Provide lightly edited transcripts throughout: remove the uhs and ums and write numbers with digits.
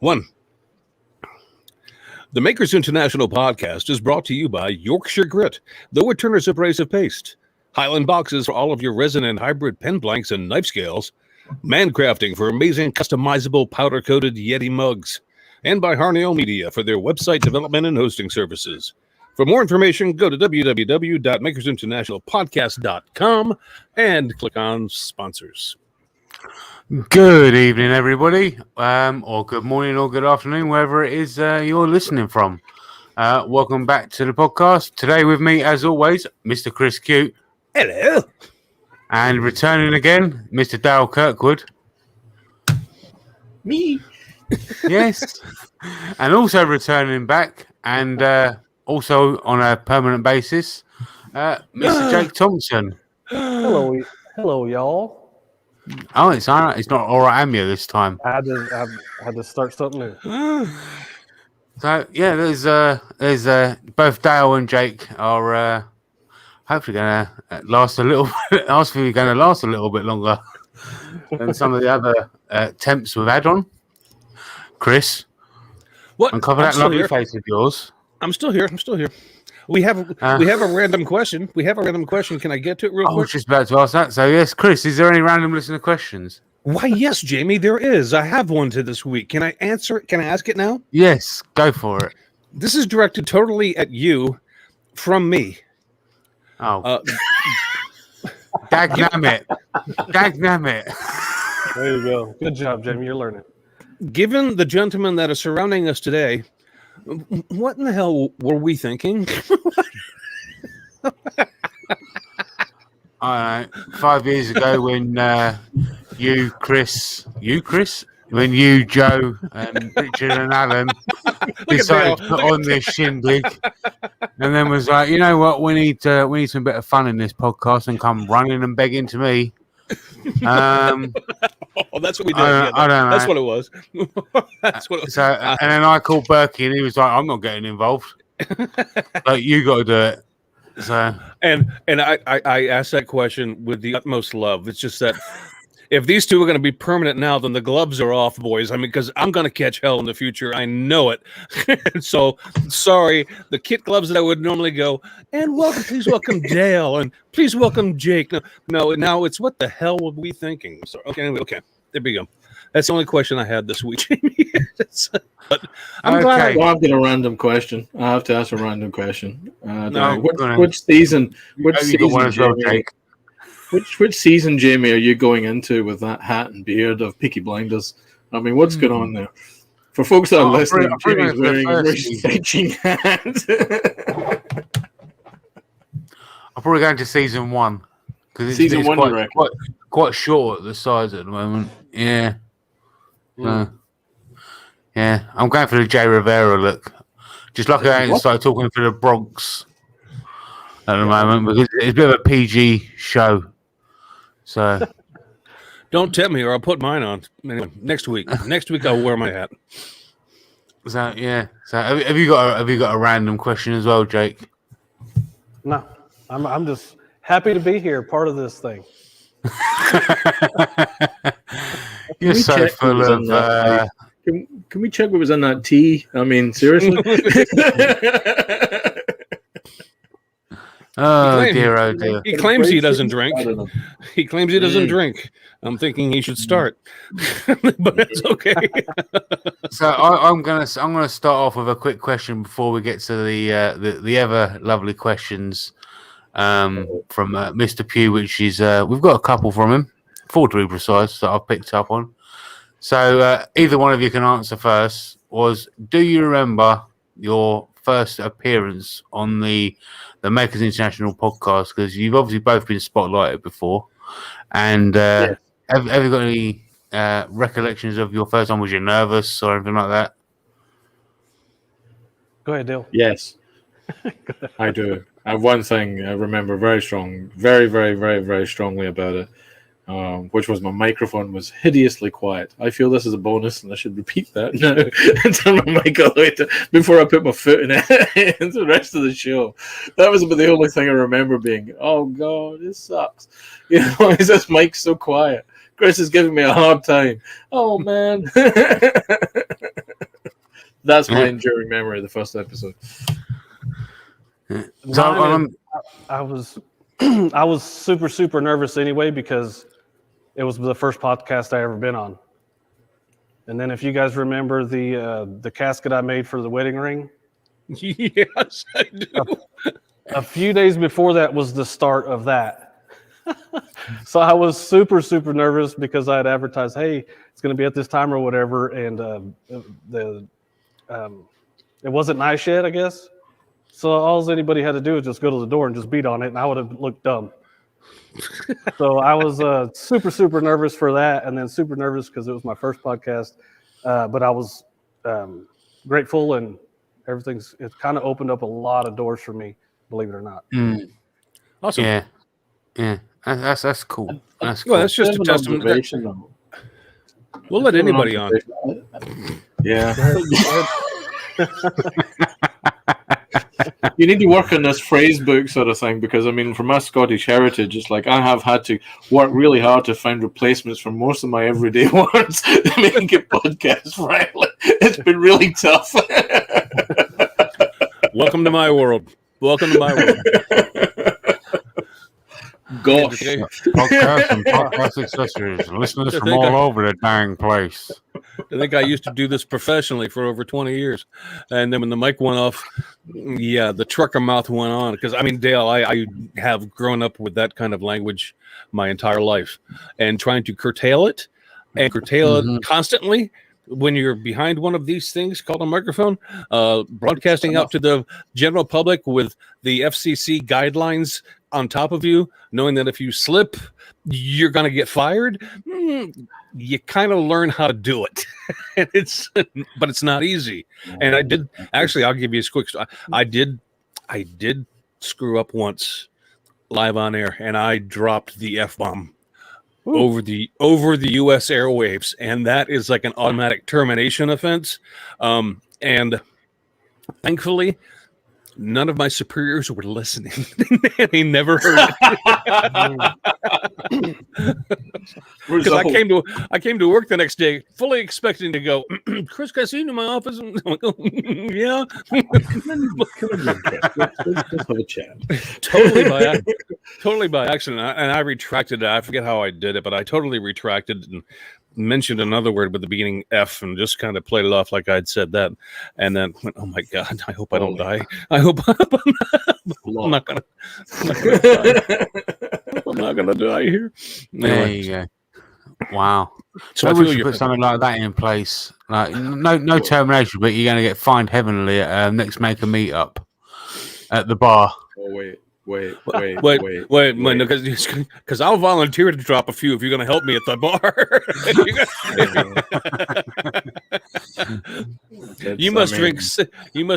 One. The Makers International podcast is brought to you by Yorkshire Grit, the Woodturner's Abrasive Paste, Highland Boxes for all of your resin and hybrid pen blanks and knife scales, Mancrafting for amazing customizable powder-coated Yeti mugs, and by Harneo Media for their website development and hosting services. For more information, go to www.makersinternationalpodcast.com and click on sponsors. Good evening, everybody, or good morning or good afternoon, wherever it is you're listening from. Welcome back to the podcast. Today with me, as always, Mr. Chris Cute. Hello. And returning again, Mr. Dale Kirkwood. Me. Yes. And also returning back, and also on a permanent basis, Mr. Jake Thompson. Hello, y'all. Oh, it's all right. It's not all right, Amia this time. I had to start something new. So yeah, there's both Dale and Jake are hopefully going to last a little. Hopefully, going to last a little bit longer than some of the other temps we've had on. Chris, What? uncover that lovely face of yours. I'm still here. We have a random question. Can I get to it real I quick? was just about to ask that. So yes, Chris, is there any random listener questions? Why, yes, Jamie, there is. I have one to this week. Can I answer it? Can I ask it now? Yes, go for it. This is directed totally at you from me. Oh, Dagnammit. There you go. Good job, Jamie. You're learning. Given the gentlemen that are surrounding us today, what in the hell were we thinking? All right. 5 years ago, when you, Chris, when you, Joe, and Richard and Alan decided to put on this shindig, and then was like, you know what, we need some bit of fun in this podcast, and come running and begging to me. That's what we did. I don't know. That's what it was. That's what it was. So, and then I called Berkey, and he was like, I'm not getting involved. Like, you got to do it. So, and I asked that question with the utmost love. It's just that if these two are going to be permanent now, then the gloves are off, boys. I mean, because I'm going to catch hell in the future. I know it. So, sorry. The kit gloves that I would normally go, and please welcome Dale, and please welcome Jake. No, now it's what the hell were we thinking? So, okay. There we go. That's the only question I had this week, Jamie. But I'm glad. Well, I've got a random question. I have to ask a random question. No, which season? Which season, Jamie, are you going into with that hat and beard of Peaky Blinders? I mean, what's going on there? For folks that are listening, Jamie's wearing a very stitching hat. I'm probably going to season 1 because Season 1, quite short at the sides at the moment. Yeah. Yeah, I'm going for the Jay Rivera look. Just like I ain't started talking for the Bronx at the moment because it's a bit of a PG show. So Don't tempt me, or I'll put mine on. Anyway, next week I'll wear my hat. So yeah. So have you got a random question as well, Jake? No, I'm just happy to be here, part of this thing. You're so full of. Can we check what was on that tea? I mean, seriously. Oh dear. He claims he doesn't drink. I'm thinking he should start, but that's okay. So I'm gonna start off with a quick question before we get to the ever lovely questions from Mr. Pugh, which is we've got a couple from him, 4 to be precise, that I've picked up on. So either one of you can answer first. Do you remember your first appearance on the Makers International podcast? Because you've obviously both been spotlighted before. And have you got any recollections of your first time? Was you nervous or anything like that? Go ahead, Dale. Yes, I do. I have one thing I remember very very, very, very strongly about it, which was my microphone was hideously quiet. I feel this is a bonus, and I should repeat that now and turn my mic all the way before I put my foot in it into the rest of the show. That was about the only thing I remember being, oh, God, this sucks. You know, is this mic so quiet? Chris is giving me a hard time. Oh, man. That's my enduring memory of the first episode. So I was I was super nervous anyway because it was the first podcast I ever been on. And then if you guys remember the casket I made for the wedding ring, Yes, I do. a few days before that was the start of that. So I was super nervous because I had advertised, hey, it's going to be at this time or whatever, and it wasn't nice yet, I guess. So all anybody had to do was just go to the door and just beat on it, and I would have looked dumb. So I was super nervous for that, and then super nervous because it was my first podcast. But I was grateful, and it kind of opened up a lot of doors for me, believe it or not. Awesome. Yeah. That's cool. That's cool. Well, that's just a testament. We'll let anybody on. Yeah. You need to work on this phrase book sort of thing, because I mean, from my Scottish heritage, it's like I have had to work really hard to find replacements for most of my everyday words to make it podcast friendly. It's been really tough. Welcome to my world. Welcome to my world. Gosh. Podcast and podcast accessories. Listeners from all over the dang place. I think I used to do this professionally for over 20 years. And then when the mic went off, the trucker mouth went on. Because, I mean, Dale, I have grown up with that kind of language my entire life. And trying to curtail it it constantly when you're behind one of these things called a microphone, broadcasting out to the general public with the FCC guidelines on top of you, knowing that if you slip, you're going to get fired. You kind of learn how to do it. But it's not easy. And I did, actually, I'll give you a quick story. I did screw up once live on air, and I dropped the F-bomb over the U.S. airwaves, and that is like an automatic termination offense. And thankfully, none of my superiors were listening. They never heard it. Because I came to work the next day fully expecting to go, Chris, can I see you in my office? And I'm like, oh, yeah. Let's have a chat. Totally by accident. And I retracted it. I forget how I did it, but I totally retracted and mentioned another word with the beginning F and just kind of played it off like I'd said that, and then went, oh my God, I hope I don't die. I hope I'm not gonna die here. Anyway. There you go. Wow. So I I wish feel you put something like that in place. Like no termination, but you're going to get fined heavily at next Maker meetup at the bar. Oh wait. Wait, because I'll volunteer to drop a few if you're going to help me at the bar. You must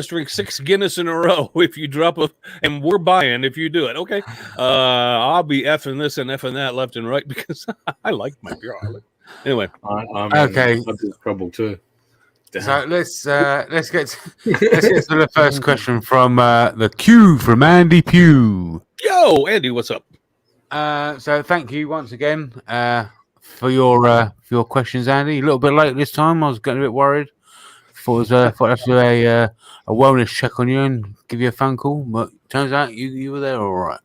drink 6 Guinness in a row if you drop and we're buying if you do it. Okay, I'll be effing this and effing that left and right because I like my beer. Anyway, okay, I'm in trouble too. So let's get to the first question from the queue from Andy Pugh. Yo, Andy, what's up? So thank you once again for your questions, Andy. A little bit late this time. I was getting a bit worried. Thought I'd do a wellness check on you and give you a phone call, but turns out you were there all right.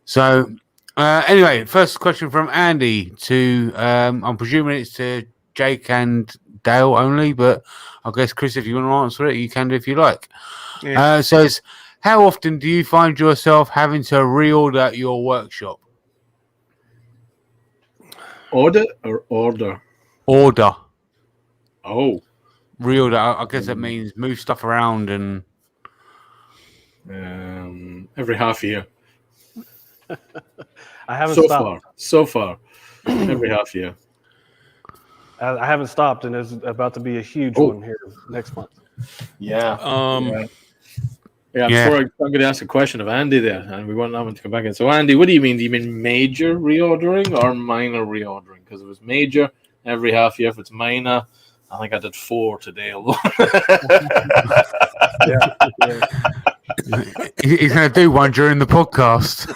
So anyway, first question from Andy to I'm presuming it's to Jake and Dale only, but I guess Chris, if you want to answer it, you can do if you like. Yeah. Says, how often do you find yourself having to reorder your workshop? Order or order? Order. Oh. Reorder. I guess that means move stuff around and every half year. I haven't stopped. So far. Every half year. I haven't stopped, and there's about to be a huge one here next month. Yeah. I'm going to ask a question of Andy there, and we want that one to come back in. So, Andy, what do you mean? Do you mean major reordering or minor reordering? Because if it was major, every half year. If it's minor, I think I did 4 today alone. He's going to do one during the podcast.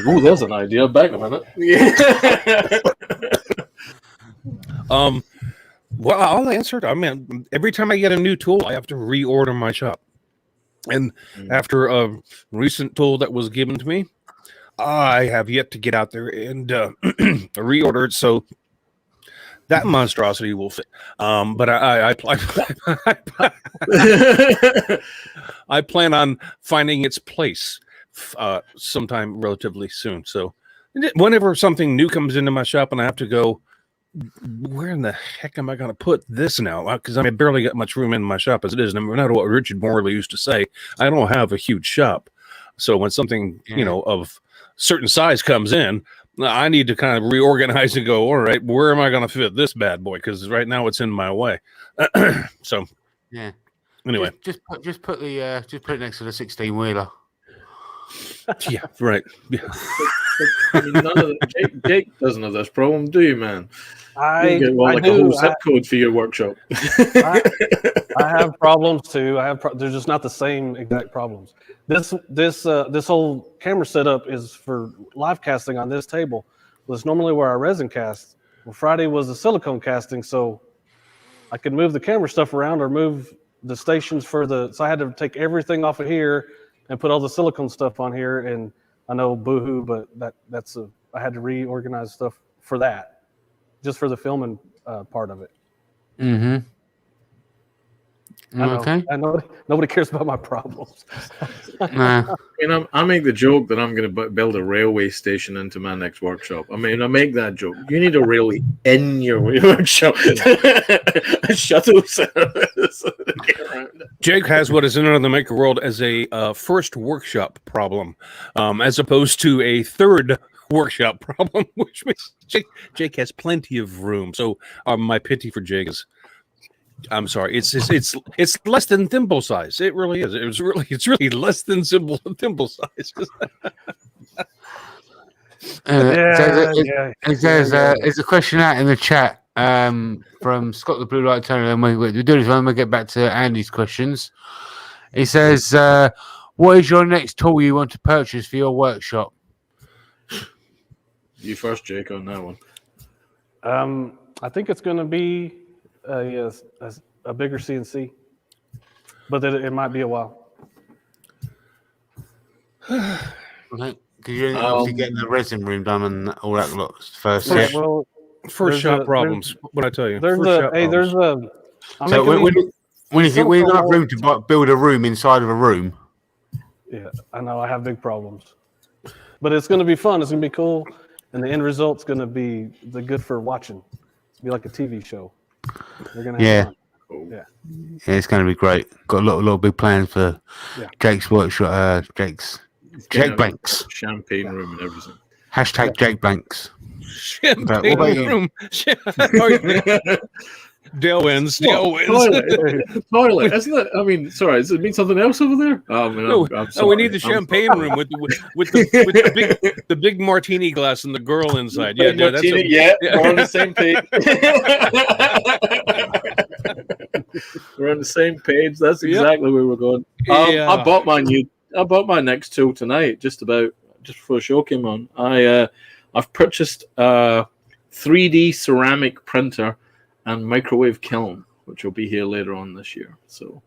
Oh, there's an idea. Back a minute. Well, I'll answer it. I mean, every time I get a new tool, I have to reorder my shop. And after a recent tool that was given to me, I have yet to get out there and reorder it. So that monstrosity will fit. But I plan on finding its place sometime relatively soon. So whenever something new comes into my shop and I have to go, where in the heck am I going to put this now? Because I barely got much room in my shop as it is. And no matter what Richard Morley used to say, I don't have a huge shop. So when something, of certain size comes in, I need to kind of reorganize and go, all right, where am I going to fit this bad boy? Because right now it's in my way. So, yeah. Anyway, just put it next to the 16-wheeler. Yeah, right. Yeah. I mean, Jake doesn't have this problem, do you, man? I get a whole zip code for your workshop. I have problems too. They're just not the same exact problems. This whole camera setup is for live casting on this table. Well, it's normally where I resin cast. Well, Friday was a silicone casting, so I could move the camera stuff around or move the stations so I had to take everything off of here and put all the silicone stuff on here. And I know boohoo, but I had to reorganize stuff for that, just for the filming part of it. Mm-hmm. I know nobody cares about my problems. Nah. I make the joke that I'm going to build a railway station into my next workshop. I mean, I make that joke. You need a railway in your workshop. A shuttle service. Jake has what is known in the maker world as a first workshop problem, as opposed to a third workshop problem, which means Jake has plenty of room. So my pity for Jake is, I'm sorry, it's less than thimble size. It really is. It's really less than thimble size. There's a question out in the chat from Scott the Blue Light Turner. And we do this when we get back to Andy's questions. He says, "What is your next tool you want to purchase for your workshop?" You first, Jake, on that one. I think it's going to be a bigger CNC, but it might be a while. Okay. Because you're obviously getting the resin room done and all that lot first. Well, first shop problems. What I tell you? There's So when you don't have room to build a room inside of a room. Yeah, I know I have big problems, but it's going to be fun. It's going to be cool, and the end result's going to be good for watching. It's going to be like a TV show. They're going to have fun. Yeah, it's going to be great. Got a lot of big plans for Jake's workshop. Jake Blanks. Champagne room and everything. Hashtag Jake Blanks. Champagne room. Dale wins. Toilet. Isn't it? I mean, sorry, does it mean something else over there? Oh, man, no, we need the champagne room with the big martini glass and the girl inside. Yeah, martini, we're on the same page. We're on the same page. That's exactly where we're going. I bought my next tool tonight, just before the show came on. I've purchased a 3D ceramic printer and microwave kiln, which will be here later on this year. So,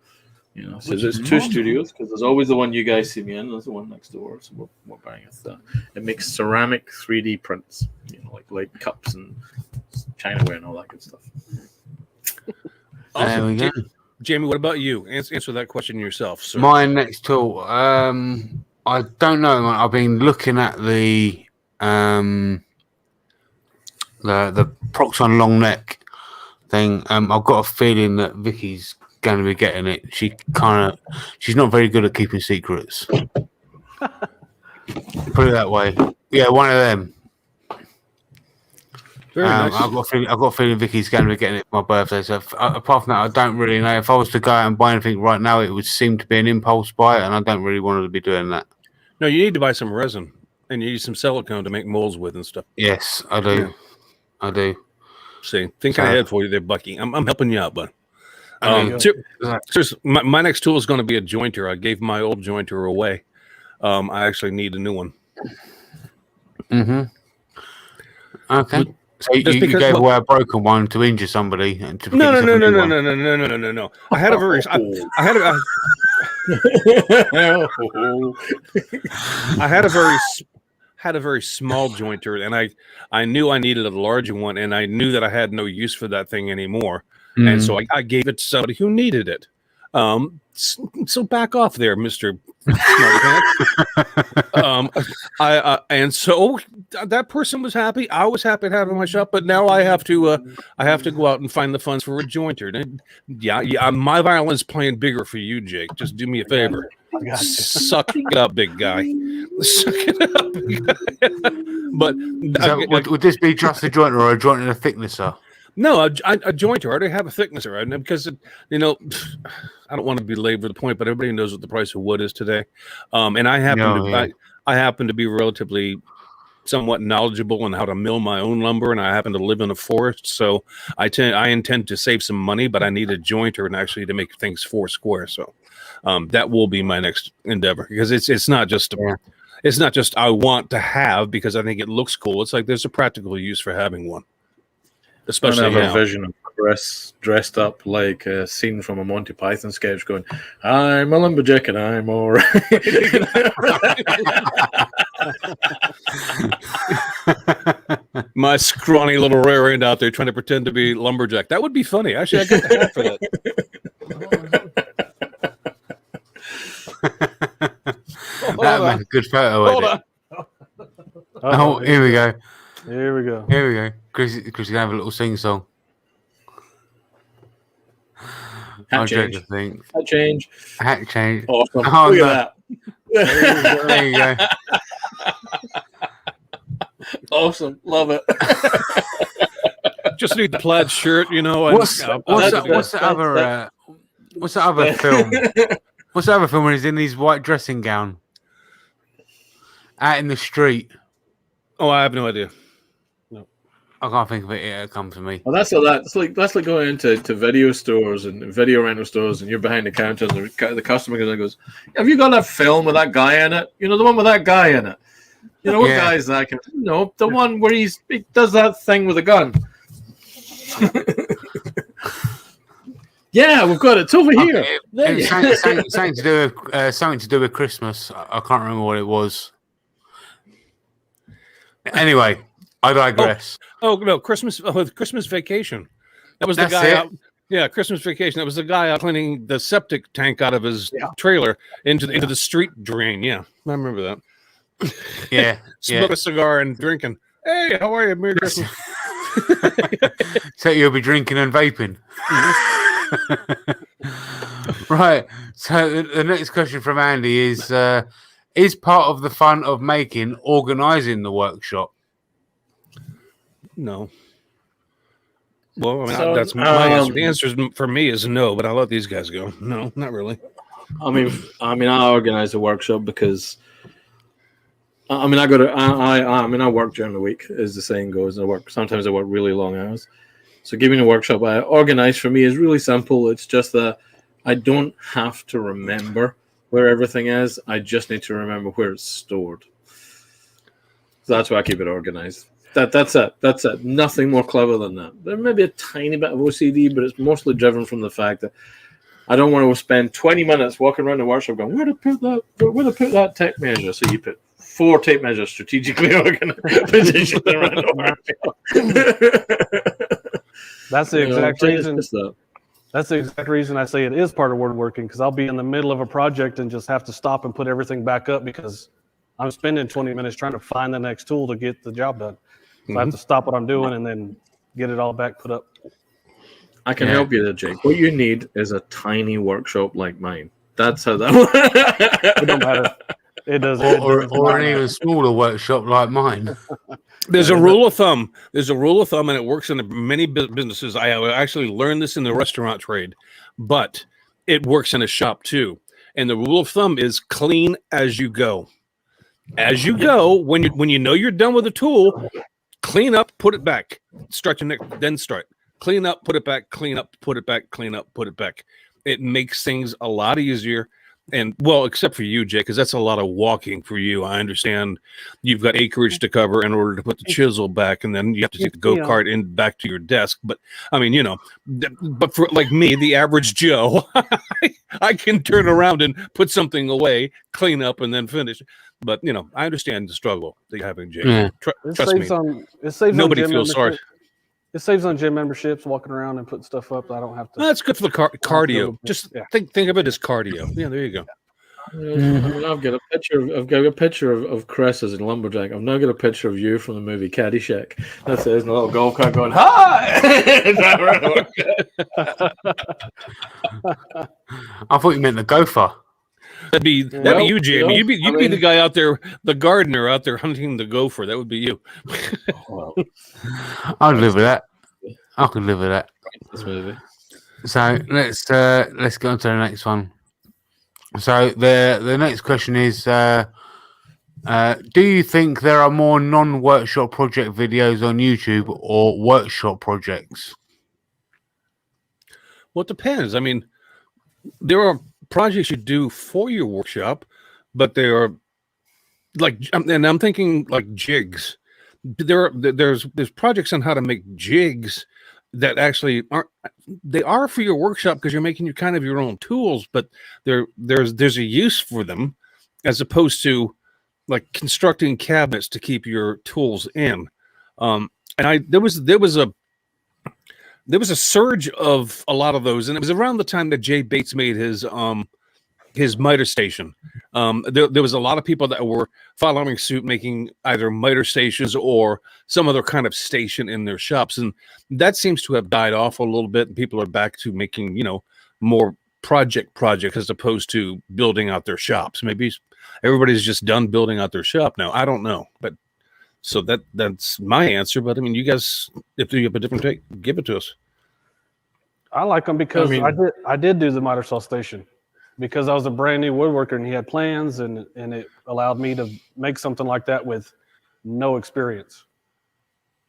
so there's two studios, because there's always the one you guys see me in. There's the one next door, so we're buying it. It makes ceramic 3D prints, like cups and chinaware and all that good stuff. Awesome. There we go. Jamie, what about you? Answer that question yourself, sir. My next tool, I don't know. I've been looking at the Proxxon long neck thing. I've got a feeling that Vicky's going to be getting it. She's not very good at keeping secrets. Put it that way. Yeah, one of them. Very nice. I've got a feeling Vicky's going to be getting it for my birthday. So apart from that, I don't really know. If I was to go out and buy anything right now, it would seem to be an impulse buy, and I don't really want to be doing that. No, you need to buy some resin, and you need some silicone to make molds with and stuff. Yes, I do. Yeah. I do. See, thinking ahead for you there, Bucky. I'm helping you out, bud. My next tool is going to be a jointer. I gave my old jointer away. I actually need a new one. Mm-hmm. Okay. So you gave away a broken one to injure somebody. And to No. I had a very small jointer, and I knew I needed a larger one, and I knew that I had no use for that thing anymore, and so I gave it to somebody who needed it. So back off there, Mr. And so that person was happy. I was happy to have it in my shop, but now I have to go out and find the funds for a jointer. And yeah, my violin's playing bigger for you, Jake. Just do me a favor. Suck it up, big guy. Suck it up, big guy. But would this be just a jointer or a joint and a thicknesser? No, a jointer. I already have a thicknesser, right? Because I don't want to belabor the point, but everybody knows what the price of wood is today. And I happen to be relatively somewhat knowledgeable on how to mill my own lumber, and I happen to live in a forest, so I intend to save some money, but I need a jointer and actually to make things 4 square. So that will be my next endeavor, because it's not just it's not just I want to have because I think it looks cool. It's like there's a practical use for having one. Especially I have a vision of Chris dressed up like a scene from a Monty Python sketch going, I'm a lumberjack and I'm all right. My scrawny little rear end out there trying to pretend to be lumberjack. That would be funny. Actually, I get the hat for that. That was a good photo. Hold on. Oh, here we go. Here we go. Here we go. Chris is going to have a little sing-song. Hat change. Hat change. Hat change. Awesome. Oh, Look at that. There you go. Awesome. Love it. Just need the plaid shirt, And, What's the other film? What's the other film when he's in his white dressing gown? Out in the street. Oh, I have no idea. I can't think of it. It'll come to me. Well, that's like going into video stores and video rental stores, and you're behind the counter, and the customer goes, "Have you got that film with that guy in it? The one with that guy in it. What guy is that? The one where he does that thing with a gun." Yeah, we've got it. It's over here. Something to do with Christmas. I can't remember what it was. Anyway, I digress. Oh no, Christmas Vacation. That was the guy. Christmas Vacation. That was the guy out cleaning the septic tank out of his trailer into the street drain. Yeah, I remember that. Yeah, Smoke a cigar and drinking. Hey, how are you? Merry Christmas. So you'll be drinking and vaping. Right. So the next question from Andy is part of the fun of organising the workshop? No. Well, that's my answer. The answer for me is no, but I'll let these guys go. No, not really. I organize a workshop because I work during the week, as the saying goes. Sometimes I work really long hours. So giving a workshop I organize for me is really simple. It's just that I don't have to remember where everything is. I just need to remember where it's stored. So that's why I keep it organized. That's it. Nothing more clever than that. There may be a tiny bit of OCD, but it's mostly driven from the fact that I don't want to spend 20 minutes walking around the workshop going, where to put that tape measure? So you put 4 tape measures strategically organized positioned around the workshop. That's the exact reason. That's the exact reason I say it is part of woodworking, because I'll be in the middle of a project and just have to stop and put everything back up because I'm spending 20 minutes trying to find the next tool to get the job done. So I have to stop what I'm doing and then get it all back put up. I can help you there, Jake. What you need is a tiny workshop like mine. That's how that works. It don't matter. It does. Or an even smaller workshop like mine. There's a rule of thumb. There's a rule of thumb, and it works in many businesses. I actually learned this in the restaurant trade, but it works in a shop too. And the rule of thumb is clean as you go. As you go, when you know you're done with a tool, clean up, put it back. Start your neck, then start. Clean up, put it back. Clean up, put it back. Clean up, put it back. It makes things a lot easier. And well, except for you, Jay, because that's a lot of walking for you. I understand you've got acreage to cover in order to put the chisel back, and then you have to take the go-kart in back to your desk. But I mean, but for like me, the average Joe, I can turn around and put something away, clean up, and then finish. But I understand the struggle that you're having, Jay. Yeah. Trust me. It saves Nobody on gym feels sorry. It saves on gym membersps, walking around and putting stuff up. I don't have to. That's good for the cardio. Just think of it as cardio. Yeah, there you go. I mean, I've got a picture of Chris as a lumberjack. I've now got a picture of you from the movie Caddyshack. That's it. There's a little golf cart going, hi! I thought you meant the gopher. That'd be you, Jamie. You'd be the guy out there, the gardener out there hunting the gopher. That would be you. I'd live with that. I could live with that. This movie. So let's go on to the next one. So the next question is: do you think there are more non-workshop project videos on YouTube or workshop projects? Well, it depends. I mean, there are projects you do for your workshop, but they are like, and I'm thinking like jigs. There's projects on how to make jigs that actually are for your workshop because you're making your own tools, but there's a use for them as opposed to like constructing cabinets to keep your tools in. And there was a surge of a lot of those, and it was around the time that Jay Bates made his miter station. There was a lot of people that were following suit, making either miter stations or some other kind of station in their shops, and that seems to have died off a little bit. And people are back to making more projects as opposed to building out their shops. Maybe everybody's just done building out their shop now. I don't know, but so that's my answer. But I mean, you guys, if you have a different take, give it to us. I like them because I did do the miter saw station. Because I was a brand new woodworker and he had plans and it allowed me to make something like that with no experience.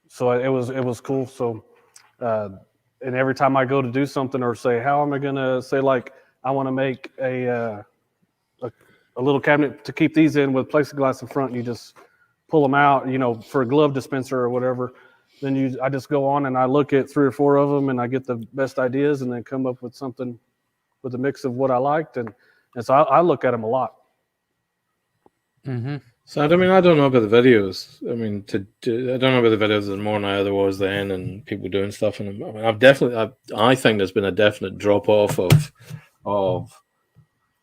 So it was cool. So, and every time I go to do something or say, how am I going to say, like, I want to make a little cabinet to keep these in with plexiglass in front, and you just pull them out, for a glove dispenser or whatever. Then I just go on and I look at 3 or 4 of them and I get the best ideas and then come up with something with a mix of what I liked, and so I look at them a lot. Mm-hmm. So I mean, I don't know about the videos. I mean, I don't know about the videos. There's more now there was then, and people doing stuff. And I mean, I think there's been a definite drop off of.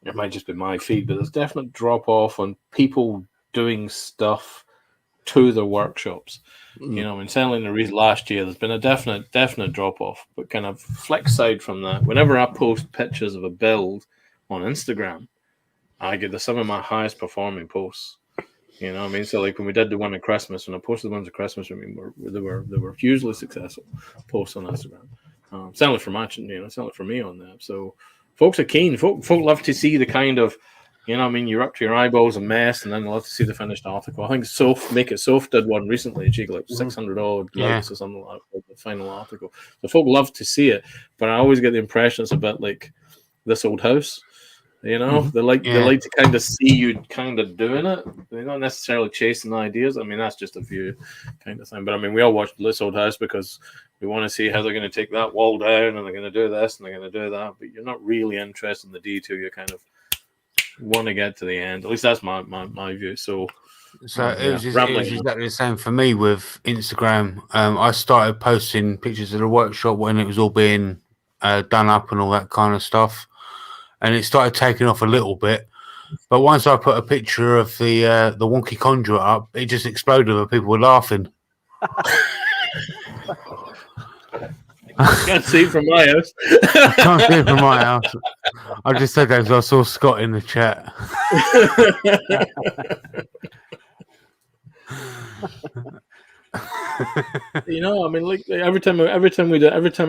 It might just be my feed, but there's definite drop off on people doing stuff to their workshops. I mean, certainly in the last year, there's been a definite drop off. But kind of flip side from that, whenever I post pictures of a build on Instagram, I get some of my highest performing posts. I mean, so like when we did the one at Christmas, when I posted the ones at Christmas, I mean, they were hugely successful posts on Instagram. Certainly for matching, certainly for me on that. So folks are keen. Folk love to see the kind of. I mean, you're up to your eyeballs in mess, and then they'll have to see the finished article. I think Make It Soph did one recently. She got like 600 odd likes or something like that, the final article. So folk love to see it, but I always get the impression it's a bit like This Old House. They like to kind of see you kind of doing it. They're not necessarily chasing ideas. I mean, that's just a view kind of thing. But I mean, we all watched This Old House because we want to see how they're going to take that wall down, and they're going to do this, and they're going to do that. But you're not really interested in the detail. You're kind of want to get to the end. At least that's my view. So it was exactly the same for me with Instagram. I started posting pictures of the workshop when it was all being done up and all that kind of stuff, and it started taking off a little bit. But once I put a picture of the wonky conduit up, it just exploded and people were laughing. Can't see it from my house. I can't see it from my house. I just said that because I saw Scott in the chat. I mean, like every time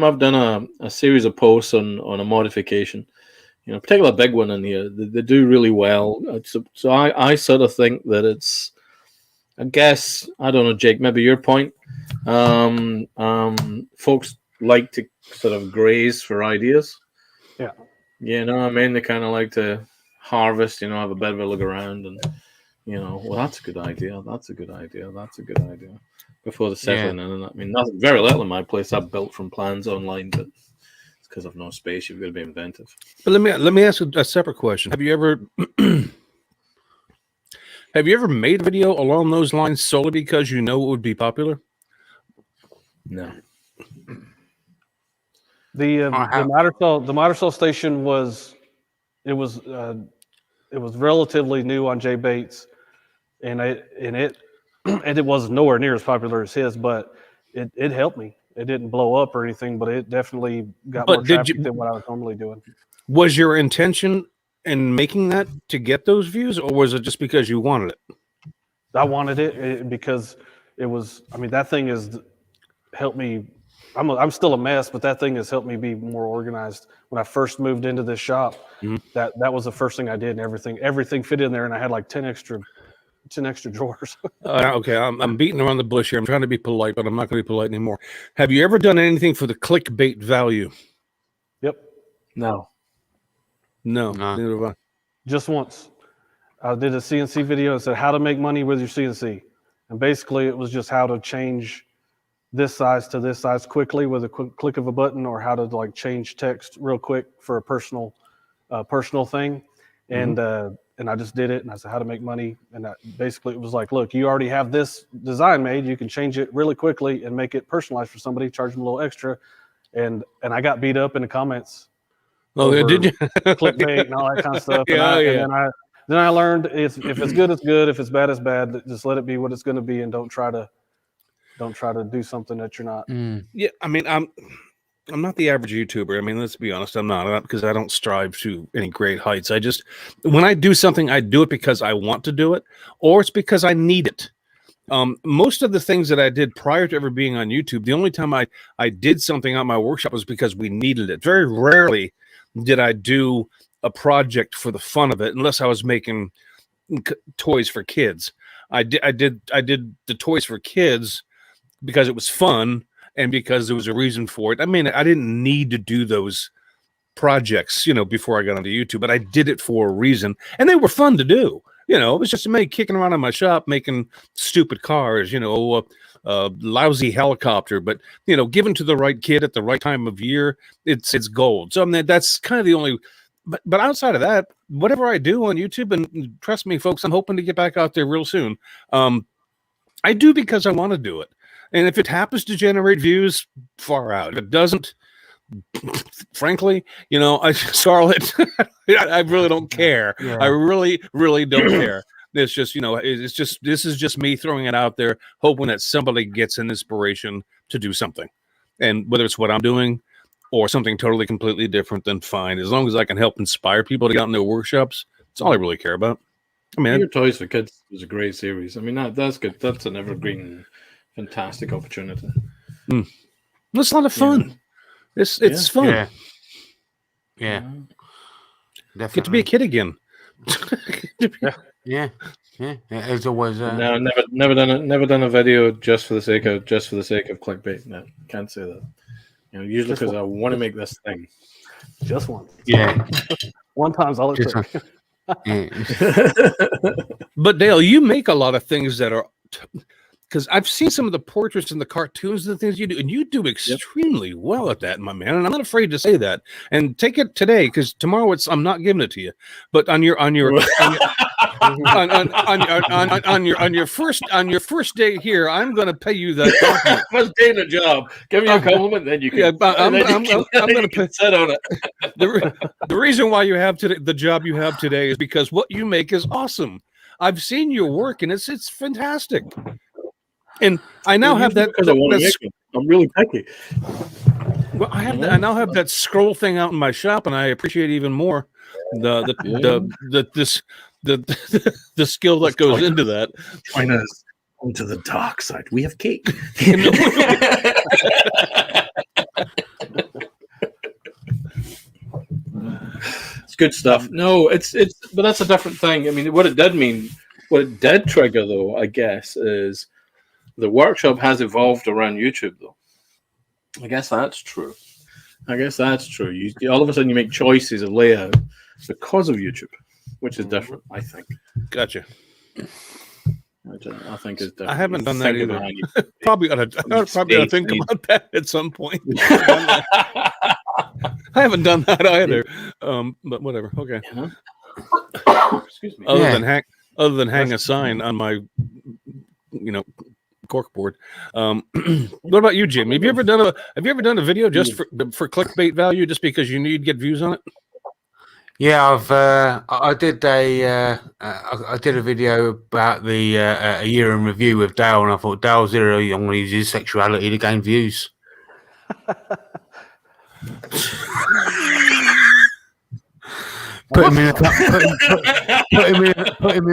I've done a series of posts on a modification, particularly a big one in here, they do really well. So I sort of think that it's, I guess, I don't know, Jake, maybe your point. Folks like to sort of graze for ideas. Yeah. I mean, they kind of like to harvest, have a bit of a look around, and well, that's a good idea. That's a good idea. That's a good idea. Before the settling in, and I mean, nothing very little in my place I've built from plans online, but it's because I've no space. You've got to be inventive. But let me ask a separate question. Have you ever made a video along those lines solely because you know it would be popular? No. The Miter Cell station was relatively new on Jay Bates, and it was nowhere near as popular as his, but it helped me. It didn't blow up or anything, but it definitely got more traffic than what I was normally doing. Was your intention in making that to get those views, or was it just because you wanted it? I wanted it because it was. I mean, that thing has helped me. I'm still a mess, but that thing has helped me be more organized. When I first moved into this shop, that was the first thing I did, and everything fit in there, and I had like 10 extra drawers. Okay, I'm beating around the bush here. I'm trying to be polite, but I'm not going to be polite anymore. Have you ever done anything for the clickbait value? Yep. No. No. Neither have I. Just once. I did a CNC video and said how to make money with your CNC. And basically it was just how to change this size to this size quickly with a quick click of a button, or how to like change text real quick for a personal thing. And I just did it, and I said how to make money. And basically it was like, look, you already have this design made. You can change it really quickly and make it personalized for somebody, charge them a little extra. And I got beat up in the comments. Oh, did you? Clickbait and all that kind of stuff. And then I learned if it's good, it's good. If it's bad, it's bad. Just let it be what it's going to be, and don't try to do something that you're not. Yeah, I mean, I'm not the average YouTuber. I mean, let's be honest, I'm not, because I don't strive to any great heights. I just, when I do something, I do it because I want to do it, or it's because I need it. Most of the things that I did prior to ever being on YouTube, the only time I did something on my workshop was because we needed it. Very rarely did I do a project for the fun of it, unless I was making toys for kids. I did the toys for kids because it was fun and because there was a reason for it. I mean, I didn't need to do those projects, before I got onto YouTube, but I did it for a reason, and they were fun to do. It was just me kicking around in my shop making stupid cars, lousy helicopter, but given to the right kid at the right time of year, it's gold. So I mean, that's kind of the only. But outside of that, whatever I do on YouTube, and trust me, folks, I'm hoping to get back out there real soon. I do because I want to do it, and if it happens to generate views, far out. If it doesn't, frankly, Scarlett, I really don't care. Yeah. I really, really don't care. It's just, this is just me throwing it out there, hoping that somebody gets an inspiration to do something, and whether it's what I'm doing or something totally completely different, then fine. As long as I can help inspire people to get out in their workshops, that's all I really care about. I mean, Your Toys for Kids was a great series. I mean, that's good. That's an evergreen, fantastic opportunity. It's a lot of fun. It's fun. Yeah. Definitely. Get to be a kid again. Yeah. As always. No, never done a video just for the sake of clickbait. No, can't say that. Usually because I want to make this thing. Just one. Yeah. One time's all it took. But Dale, you make a lot of things that are, because I've seen some of the portraits and the cartoons and the things you do, and you do extremely well at that, my man. And I'm not afraid to say that. And take it today, because tomorrow I'm not giving it to you. But on your first day here, I'm going to pay you that compliment. First day in a job, give me a compliment, then you can. Yeah, I'm going to sit on it. The reason why you have today, the job you have today, is because what you make is awesome. I've seen your work, and it's fantastic. And I now have that. Because I want to make it. I'm really picky. Well, I now have that scroll thing out in my shop, and I appreciate even more the skill that goes into that. Join us onto the dark side. We have cake. It's good stuff. No, but that's a different thing. I mean, what it did trigger, though, I guess, is the workshop has evolved around YouTube, though. I guess that's true. All of a sudden, you make choices of layout because of YouTube, which is different. I think. Gotcha. I think it's different. I haven't done that Thinking either. behind you. Probably ought to think about that at some point. I haven't done that either. But whatever. Okay. Excuse me. Other than hang a sign on my, corkboard. What about you, Jim? Have you ever done a video just for clickbait value, just because you need to get views on it? Yeah, I did a video about the a year in review with Dale, and I thought Dale's zero. I'm going to use his sexuality to gain views. Put him in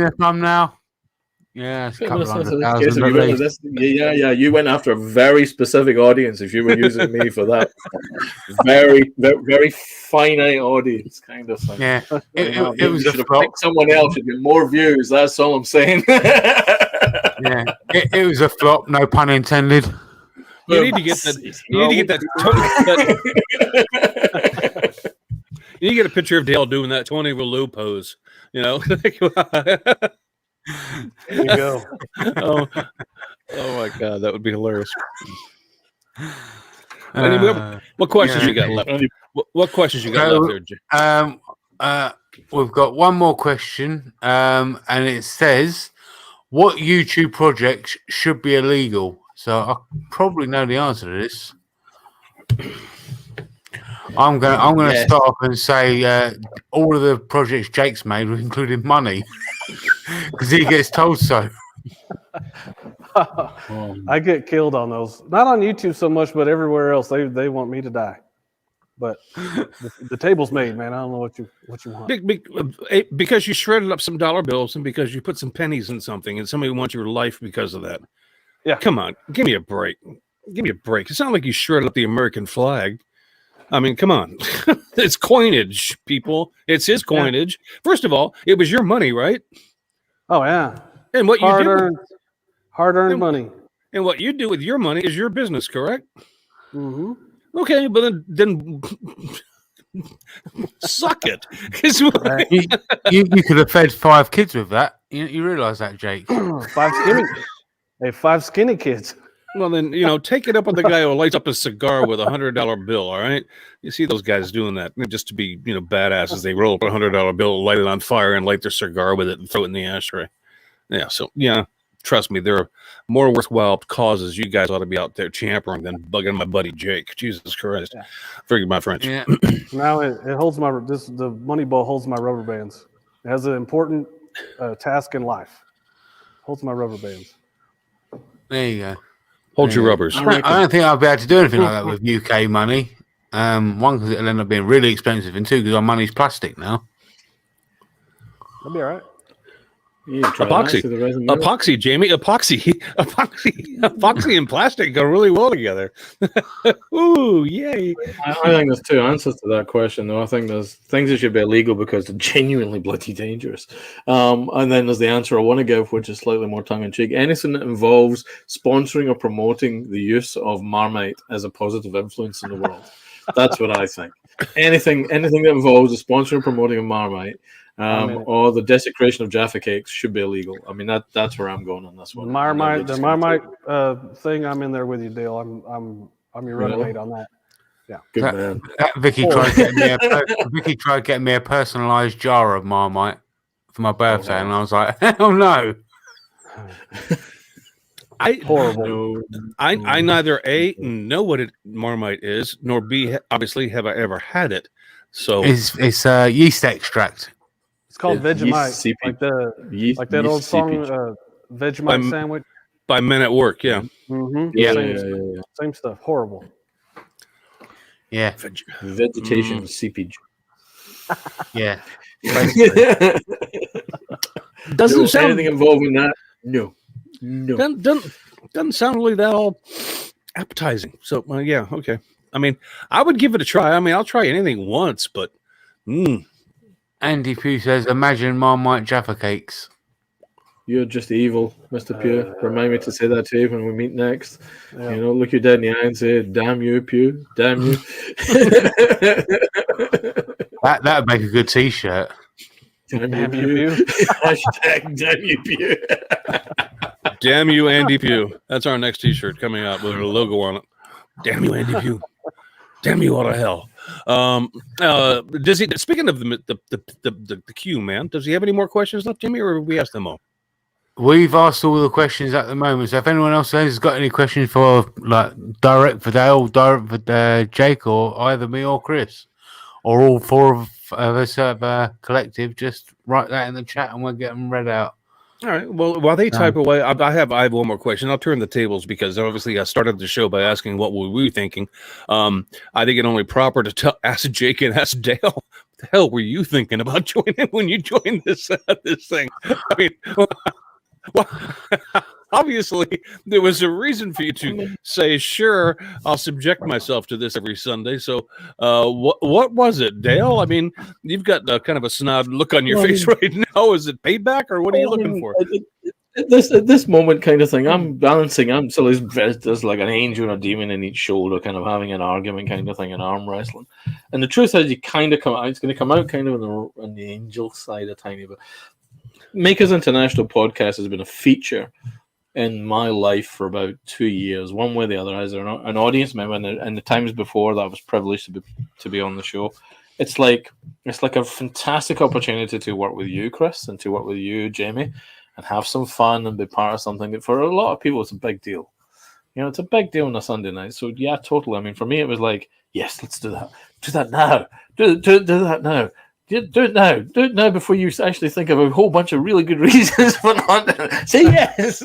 a thumbnail. Yeah, it's a couple Yeah. You went after a very specific audience if you were using me for that. Very, very finite audience kind of thing. Yeah, it was a flop. Someone else should get more views. That's all I'm saying. Yeah, it was a flop. No pun intended. You need to get that. You need to get that. You need to get a picture of Dale doing that Tony Relu pose. There you go. Oh my God, that would be hilarious. What questions you got left? What questions you got left there, Jim? We've got one more question, and it says, "What YouTube projects should be illegal?" So I probably know the answer to this. I'm gonna start off and say all of the projects Jake's made, including money, because he gets told so. I get killed on those. Not on YouTube so much, but everywhere else. They want me to die. But the table's made, man. I don't know what you want. Because you shredded up some dollar bills and because you put some pennies in something, and somebody wants your life because of that. Yeah, come on, give me a break. Give me a break. It's not like you shredded up the American flag. I mean, come on. It's coinage, people. It's his coinage. Yeah. First of all, it was your money, right? Oh, yeah. And what hard-earned money. And what you do with your money is your business, correct? Mm-hmm. Okay, but then suck it. You could have fed 5 kids with that. You realize that, Jake? 5 skinny kids. Well, then, take it up with the guy who lights up a cigar with $100 bill, all right? You see those guys doing that just to be, badasses. They roll up a $100 bill, light it on fire, and light their cigar with it and throw it in the ashtray. Yeah, so, trust me, there are more worthwhile causes you guys ought to be out there championing than bugging my buddy Jake. Jesus Christ. Yeah. Forgive my French. Yeah. Now it holds the money ball holds my rubber bands. It has an important task in life. Holds my rubber bands. There you go. Hold your rubbers. I don't think I'll be able to do anything like that with UK money. One, because it'll end up being really expensive, and 2, because our money's plastic now. That'll be all right. Epoxy, Jamie. Epoxy and plastic go really well together. Ooh, yay. I think there's 2 answers to that question, though. I think there's things that should be illegal because they're genuinely bloody dangerous. And then there's the answer I want to give, which is slightly more tongue-in-cheek. Anything that involves sponsoring or promoting the use of Marmite as a positive influence in the world. That's what I think. Anything that involves the sponsoring or promoting of Marmite or the desecration of Jaffa cakes should be illegal. I mean, that's where I'm going on this one. The Marmite thing, I'm in there with you, Dale. I'm your running on that. Yeah, good man. Vicky tried getting me a personalized jar of Marmite for my birthday, and I was like, hell no. Horrible. I neither A, know what Marmite is, nor B, obviously have I ever had it. So it's yeast extract. It's called Vegemite, like that old song, Vegemite sandwich by Men at Work. Yeah, mm-hmm. Yeah. Same stuff. Horrible. Yeah, vegetation seepage. Yeah, doesn't sound anything involving that. No. Doesn't sound really that all appetizing. So yeah, okay. I mean, I would give it a try. I mean, I'll try anything once, but. Andy Pugh says, "Imagine Marmite Jaffa cakes." You're just evil, Mr. Pugh. Remind me to say that to you when we meet next. Yeah. Look you dead in the eye and say, "Damn you, Pugh! Damn you!" That'd make a good T-shirt. Damn you, Pew. Hashtag damn you, Pew. Damn you, Andy Pugh. That's our next T-shirt coming out with a logo on it. Damn you, Andy Pugh. Damn you all to hell. Does he? Speaking of the queue, man, does he have any more questions left, Jimmy, or have we asked them all? We've asked all the questions at the moment. So if anyone else has got any questions for direct for Dale, direct for Jake, or either me or Chris, or all four of us have collective, just write that in the chat and we'll get them read out. All right. Well, while they type away, I have one more question. I'll turn the tables because obviously I started the show by asking what were we thinking. I think it only proper to ask Jake and ask Dale. What the hell were you thinking about joining when you joined this thing? I mean, well, obviously there was a reason for you to say, "Sure, I'll subject myself to this every Sunday." So, what was it, Dale? I mean, you've got kind of a snide look on your face right now. Is it payback, or what are you looking for? At this moment, kind of thing, I'm balancing. There's like an angel and a demon in each shoulder, kind of having an argument, kind of thing, and arm wrestling. And the truth is, you kind of come out. It's going to come out kind of on the angel side a tiny bit. Makers International podcast has been a feature in my life for about 2 years, one way or the other, as an audience member, and the times before that I was privileged to be on the show. It's like a fantastic opportunity to work with you, Chris, and to work with you, Jamie, and have some fun and be part of something that for a lot of people it's a big deal. You know, it's a big deal on a Sunday night. So yeah, totally. I mean, for me, it was like, yes, let's do that. Do that now. Do that now. Do it now. Do it now before you actually think of a whole bunch of really good reasons for not say yes.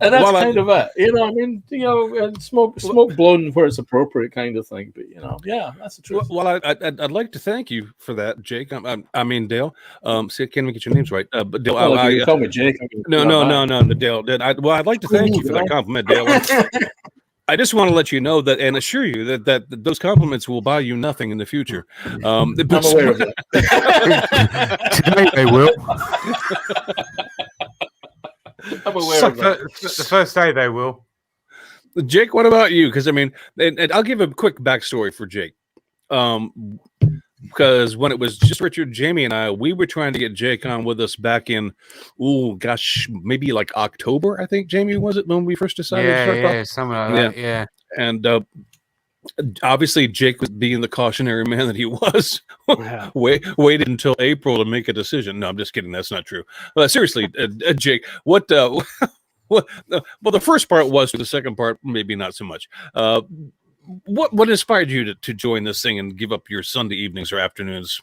And that's kind of it. You know, I mean, you know, smoke blown where it's appropriate, kind of thing. But you know, yeah, that's the truth. Well, I'd like to thank you for that, Jake. I mean, Dale. See, I can't even get your names right. But Dale, well, you call me Jake. No, Dale. I'd like to thank you for that compliment, Dale. I just want to let you know that and assure you that those compliments will buy you nothing in the future. I'm aware of that. Today they will. I'm aware of that. The first day they will. Jake, what about you? Because I mean, and I'll give a quick backstory for Jake. Because when it was just Richard, Jamie, and I, we were trying to get Jake on with us back in, maybe like October, I think, Jamie, was it when we first decided to start talking? Something like that, yeah. And obviously, Jake was being the cautionary man that he was. Waited until April to make a decision. No, I'm just kidding. That's not true. Seriously, Jake, what? Well, the first part was. The second part, maybe not so much. What inspired you to join this thing and give up your Sunday evenings or afternoons?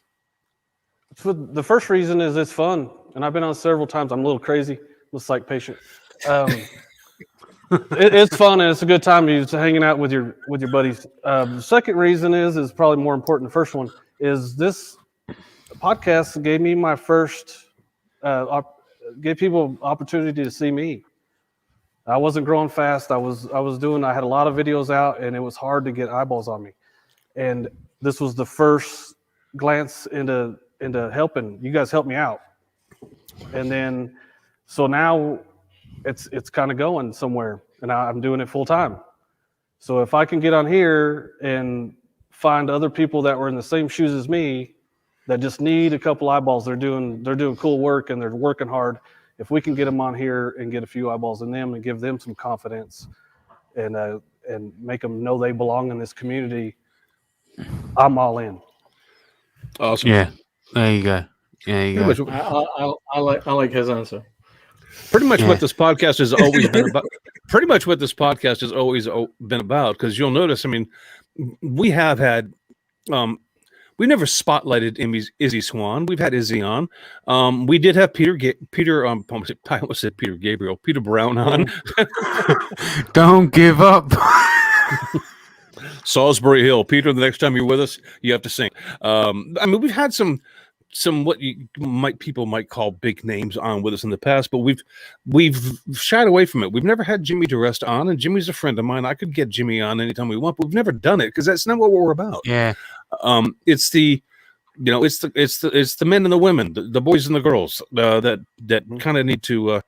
So the first reason is it's fun, and I've been on several times. I'm a little crazy, I'm a psych patient. It's fun and it's a good time. You're hanging out with your buddies. The second reason is probably more important. The first one is this podcast gave me my first gave people opportunity to see me. I wasn't growing fast. I had a lot of videos out, and it was hard to get eyeballs on me. And this was the first glance into helping. You guys helped me out. And then, so now it's kind of going somewhere, and I'm doing it full time. So if I can get on here and find other people that were in the same shoes as me that just need a couple eyeballs, they're doing cool work and they're working hard. If we can get them on here and get a few eyeballs in them and give them some confidence and make them know they belong in this community, I'm all in. Awesome. Yeah, there you go. I like his answer. Pretty much what this podcast has always been about. Pretty much what this podcast has always been about. Because you'll notice, I mean, we have had. We never spotlighted Izzy Swan. We've had Izzy on. We did have Peter I almost said Peter Gabriel, Peter Brown on. Don't give up. Salisbury Hill. Peter, the next time you're with us, you have to sing. I mean, we've had some what people might call big names on with us in the past, but we've shied away from it. We've never had Jimmy DeRest on, and Jimmy's a friend of mine. I could get Jimmy on anytime we want, but we've never done it because that's not what we're about. Yeah. It's the men and the women, the boys and the girls that kind of need to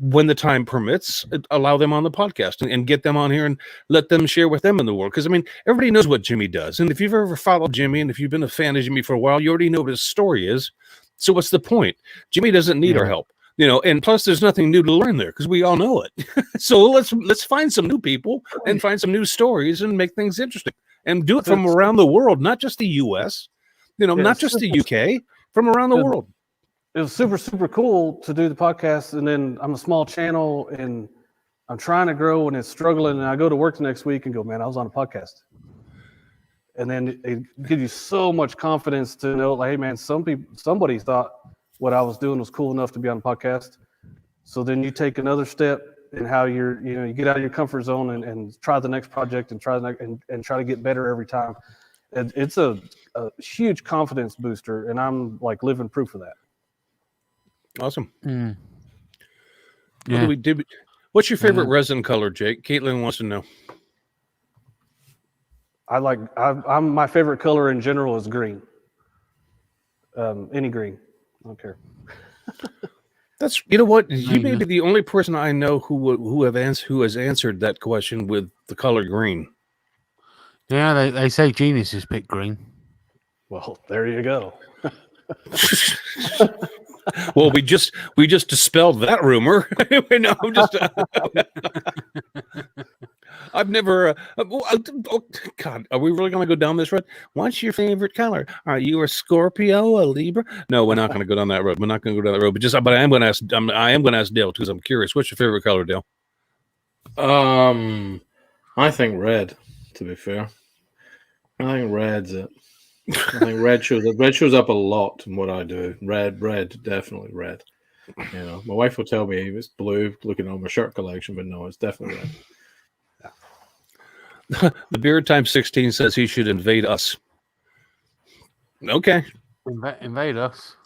when the time permits, allow them on the podcast and get them on here and let them share with them in the world. Because, I mean, everybody knows what Jimmy does. And if you've ever followed Jimmy and if you've been a fan of Jimmy for a while, you already know what his story is. So what's the point? Jimmy doesn't need our help. And plus there's nothing new to learn there because we all know it. So let's find some new people and find some new stories and make things interesting and do it from around the world, not just the US, not just the UK, from around the world. It was super, super cool to do the podcast. And then I'm a small channel and I'm trying to grow and it's struggling. And I go to work the next week and go, man, I was on a podcast. And then it gives you so much confidence to know, like, hey, man, somebody thought what I was doing was cool enough to be on a podcast. So then you take another step in how you get out of your comfort zone and try the next project and try to get better every time. It's a huge confidence booster. And I'm like living proof of that. Awesome. Yeah. What's your favorite resin color, Jake? Caitlin wants to know. My favorite color in general is green. Any green, I don't care. That's what you may be the only person I know who has answered that question with the color green. Yeah, they say geniuses pick green. Well, there you go. Well, we just dispelled that rumor. No, I'm just. I've never. God, are we really going to go down this road? What's your favorite color? Are you a Scorpio, a Libra? No, we're not going to go down that road. We're not going to go down that road. But I am going to ask. I am going to ask Dale because I'm curious. What's your favorite color, Dale? I think red. To be fair, I think red's it. I think red shows up a lot in what I do. Red, definitely red. My wife will tell me it's blue looking on my shirt collection, but no, it's definitely red. The Beard Time 16 says he should invade us. Okay. Invade us.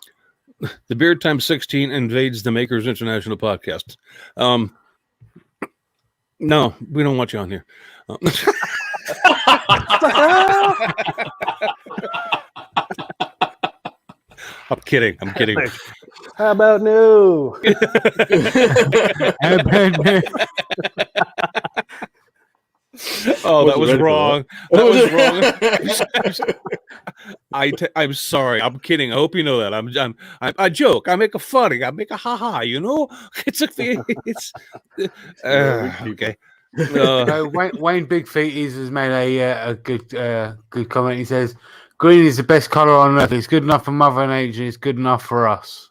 The Beard Time 16 invades the Makers International podcast. No, we don't want you on here. I'm kidding. How about no? Oh, that was wrong. That was wrong. I'm sorry. I'm kidding. I hope you know that. I joke. I make a funny. I make a ha. It's okay. Wayne Big Feeties has made a good comment. He says, "Green is the best color on earth. It's good enough for Mother Nature. It's good enough for us."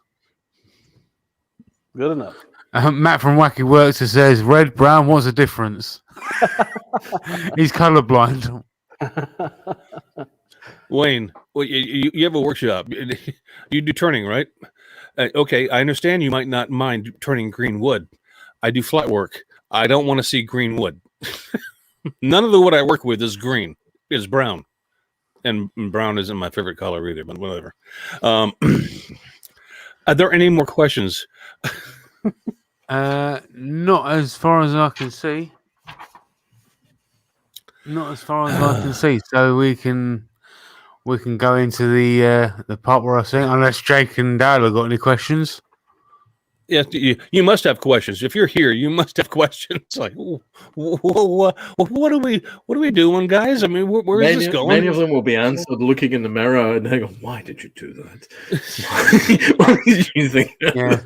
Good enough. Matt from Wacky Works says, "Red, brown. What's the difference?" He's colorblind. Wayne, well, you have a workshop. You do turning, right? Okay, I understand you might not mind turning green wood. I do flat work. I don't want to see green wood. None of the wood I work with is green. It's brown. And brown isn't my favorite color either, but whatever. Are there any more questions? Not as far as I can see. Not as far as I can see. So we can go into the part where I sing, unless Jake and Dale have got any questions. Yes, you must have questions. If you're here, you must have questions. Like, what are we doing, guys? I mean, where is this going? Many of them will be answered looking in the mirror and they go, "Why did you do that? What did you think? Yeah.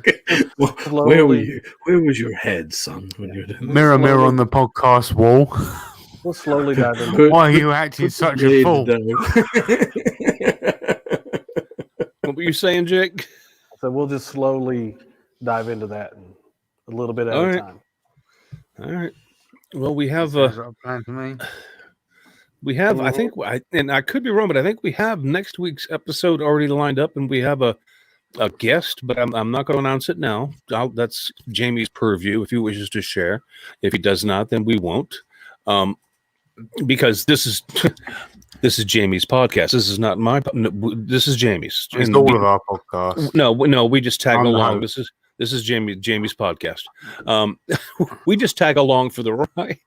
Where were you? Where was your head, son, when you were doing Mirror on the podcast wall." We'll slowly dive into. Why are you acting such a fool? What were you saying, Jake? So we'll just slowly dive into that a little bit at a time. All right. Well, we have I think, and I could be wrong, but I think we have next week's episode already lined up, and we have a guest, but I'm not going to announce it now. That's Jamie's purview if he wishes to share. If he does not, then we won't. Because this is Jamie's podcast. This is not my. This is Jamie's. It's all of our podcasts. No, we just tag along. This is Jamie's podcast. We just tag along for the ride.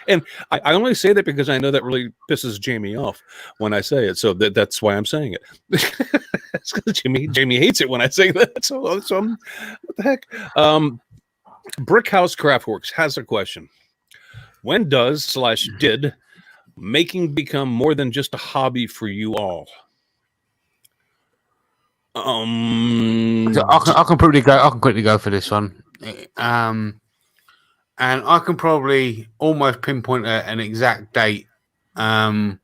And I only say that because I know that really pisses Jamie off when I say it. So that's why I'm saying it. It's because Jamie hates it when I say that. So what the heck? Brickhouse Craftworks has a question. When did making become more than just a hobby for you all? So I can quickly go for this one. And I can probably almost pinpoint an exact date. And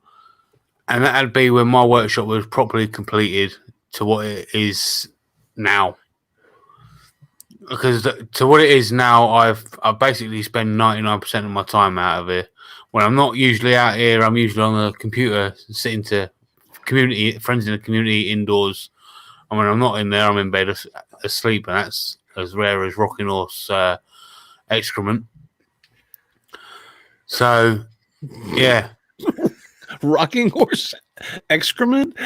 that'd be when my workshop was properly completed to what it is now. Because to what it is now, I basically spend 99% of my time out of it. When I'm not usually out here, I'm usually on the computer, sitting to friends in the community indoors. And when I'm not in there, I'm in bed asleep, and that's as rare as rocking horse excrement. So, yeah. Rocking horse excrement?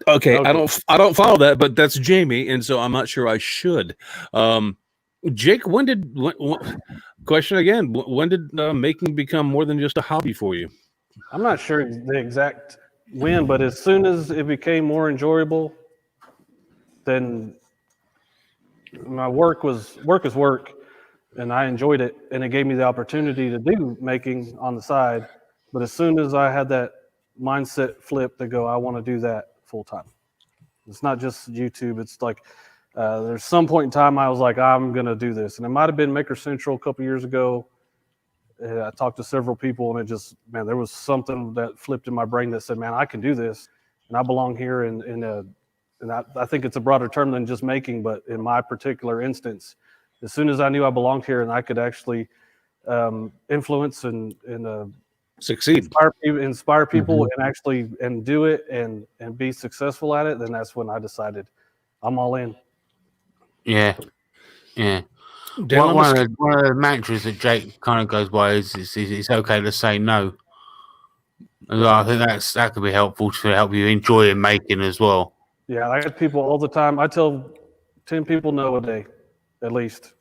Okay, I don't follow that, but that's Jamie, and so I'm not sure I should. Jake, question again, when did making become more than just a hobby for you? I'm not sure the exact when, but as soon as it became more enjoyable, then my work is work, and I enjoyed it, and it gave me the opportunity to do making on the side. But as soon as I had that mindset flip to go, I want to do that full time. It's not just YouTube. It's like there's some point in time I was like, I'm going to do this. And it might have been Maker Central a couple years ago. I talked to several people, and there was something that flipped in my brain that said, man, I can do this, and I belong here. And I think it's a broader term than just making, but in my particular instance, as soon as I knew I belonged here and I could actually influence and succeed, inspire people, and do it and be successful at it, then that's when I decided I'm all in. Yeah. One of the mantras that Jake kind of goes by is it's okay to say no. And I think that could be helpful to help you enjoy making as well. Yeah, I get people all the time. I tell 10 people no a day, at least.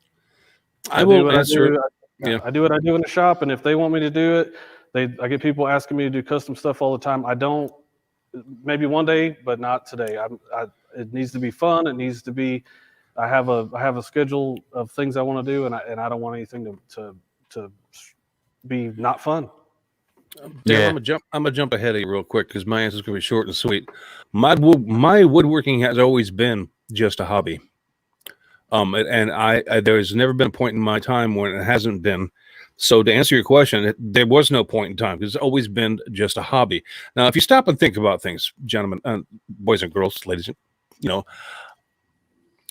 I will answer. I do what I do in the shop, and if they want me to do it, I get people asking me to do custom stuff all the time. I don't. Maybe one day, but not today. It needs to be fun. It needs to be. I have a schedule of things I want to do, and I don't want anything to be not fun. Yeah, I'm gonna jump ahead of you real quick because my answer is gonna be short and sweet. My woodworking has always been just a hobby. And I there's never been a point in my time when it hasn't been. So to answer your question, there was no point in time because it's always been just a hobby. Now, if you stop and think about things, gentlemen, boys and girls, ladies,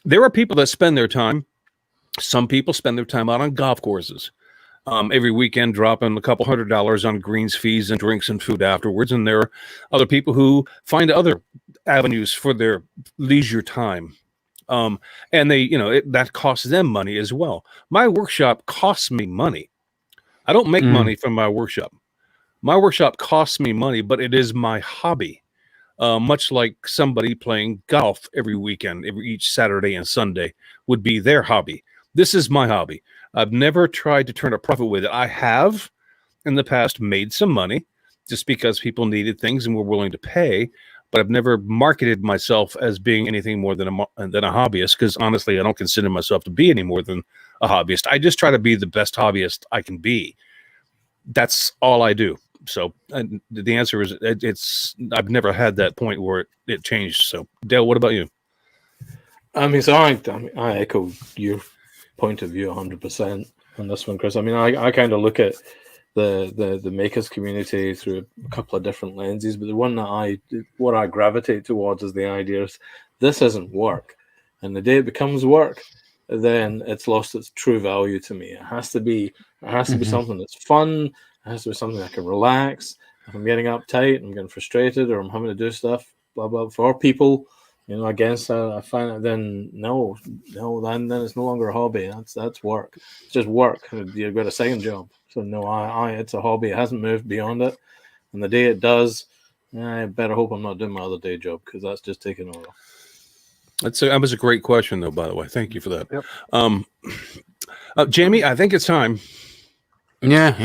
there are people that spend their time. Some people spend their time out on golf courses every weekend, dropping a couple $100 on greens fees and drinks and food afterwards. And there are other people who find other avenues for their leisure time. And that costs them money as well. My workshop costs me money. I don't make money from my workshop. My workshop costs me money, but it is my hobby. Much like somebody playing golf every weekend, each Saturday and Sunday would be their hobby. This is my hobby. I've never tried to turn a profit with it. I have in the past made some money just because people needed things and were willing to pay, but I've never marketed myself as being anything more than a hobbyist because honestly, I don't consider myself to be any more than a hobbyist. I just try to be the best hobbyist I can be. That's all I do. So the answer is I've never had that point where it changed. So Dale, what about you? I mean, I echo your point of view 100% on this one, Chris. I mean, I kind of look at the makers community through a couple of different lenses, but the one that what I gravitate towards is the idea is this isn't work, and the day it becomes work, then it's lost its true value to me. It has to be something that's fun. It has to be something I can relax. If I'm getting uptight, I'm getting frustrated, or I'm having to do stuff blah blah for people, against that, I find that then then it's no longer a hobby. That's work. It's just work. You've got a second job. So no, it's a hobby. It hasn't moved beyond it. And the day it does, I better hope I'm not doing my other day job because that's just taking over. That was a great question, though. By the way, thank you for that. Yep. Jamie, I think it's time. Yeah.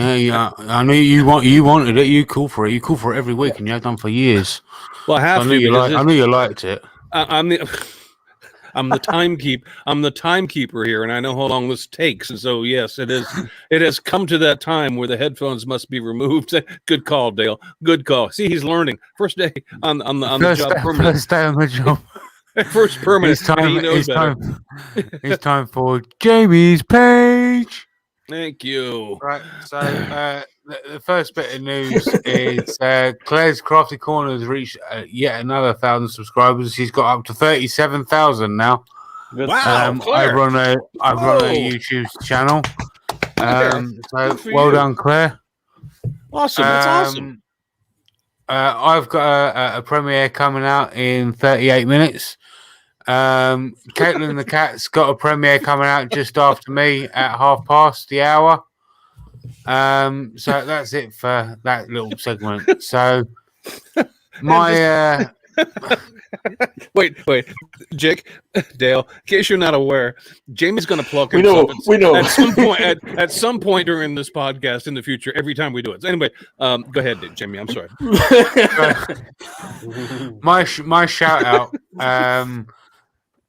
I knew you wanted it. You call for it. You call for it every week, and you have done for years. Well, I have I knew you liked it. I'm the timekeeper. I'm the timekeeper here, and I know how long this takes. And so, yes, it is. It has come to that time where the headphones must be removed. Good call, Dale. Good call. See, he's learning. First day on the job. First day on the job. First permanent. It's time for Jamie's page. Thank you. Right. So the first bit of news is Claire's Crafty Corner has reached yet another 1,000 subscribers. She's got up to 37,000 now. Good. Wow. I've run a YouTube channel. So well done, Claire. Awesome. That's awesome. I've got a premiere coming out in 38 minutes. Caitlin the Cat's got a premiere coming out just after me at 1:30 the hour. So that's it for that little segment. So my wait, Jake, Dale. In case you're not aware, Jamie's going to plug We himself know. at some point. At some point during this podcast in the future, every time we do it. So anyway, go ahead, Jamie. I'm sorry. my shout out.